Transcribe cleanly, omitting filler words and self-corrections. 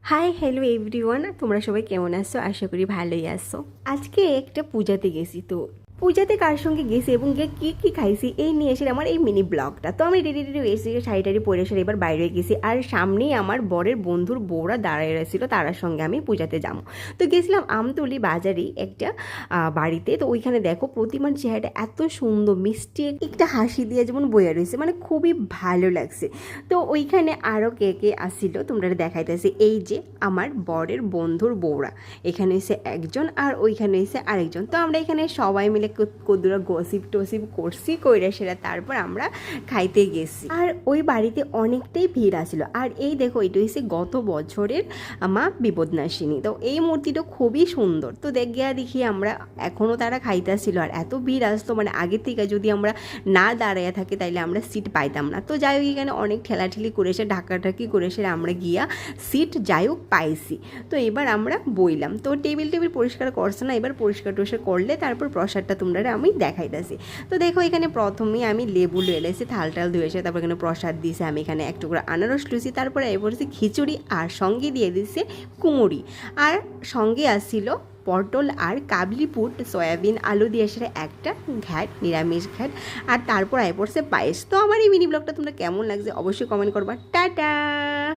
Hi hello everyone, তোমরা সবাই কেমন আছো? আশা করি ভালোই আছো। আজকে একটা পূজাতে গেছি, তো পূজাতে কার সঙ্গে গেছি এবং গিয়ে কী কী খাইছি এই নিয়ে এসে আমার এই মিনি ব্লগটা। তো আমি রেডি রেডি এসে শাড়ি টাড়ি পরে এসে এবার বাইরে গেছি, আর সামনেই আমার বরের বন্ধুর বউরা দাঁড়ায় রয়েছিল, তার সঙ্গে আমি পূজাতে যাবো। তো গেছিলাম আমতলি বাজারে একটা বাড়িতে। তো ওইখানে দেখো প্রতিমার চেহারাটা এত সুন্দর, মিষ্টি একটা হাসি দিয়ে যেমন বইয়া রয়েছে, মানে খুবই ভালো লাগছে। তো ওইখানে আরও কে কে আসছিল তোমরা দেখাইতেছে, এই যে আমার বরের বন্ধুর বউরা, এখানে এসে একজন আর ওইখানে এসে আরেকজন। তো আমরা এখানে সবাই মিলে কদ্দুরা গসিপ টসিপ করছি, কইরা সেরা তারপর আমরা খাইতে গেছি। আর ওই বাড়িতে অনেকটাই ভিড় আসছিল। আর এই দেখো, এটা হচ্ছে গত বছরের মা বিপদনাশিনী। তো এই মূর্তিটা খুবই সুন্দর। তো দেখি আমরা এখনও তারা খাইতেছিল, আর এত ভিড় আসতো, মানে আগের থেকে যদি আমরা না দাঁড়াইয়া থাকি তাইলে আমরা সিট পাইতাম না। তো যাই হোক, এখানে অনেক ঠেলাঠেলি করেছে, ঢাকাঢাকি করেছে, আমরা গিয়া সিট যাই হোক পাইছি। তো এবার আমরা বইলাম, তো টেবিল পরিষ্কার করছে না, এবার পরিষ্কার টরিষ্কার করলে তারপর প্রসাদটা তোমরা আমি দেখাইতেছি। তো দেখো, এখানে প্রথমেই আমি লেবু লুয়েছি, থাল টাল ধুয়েছে, তারপর এখানে প্রসাদ দিয়েছে, আমি এখানে এক টুকরো আনারস লুছি, তারপরে এবার খিচুড়ি, আর সঙ্গে দিয়ে দিচ্ছে কুমড়ি, আর সঙ্গে আসছিল পটল আর কাবলি পুট সয়াবিন আলু দিয়ে সেটা একটা ঘ্যাট, নিরামিষ ঘ্যাট, আর তারপর আয় পড়ছে পায়েস। তো আমার এই মিনি ব্লগটা তোমরা কেমন লাগছে অবশ্যই কমেন্ট করবা। টাটা।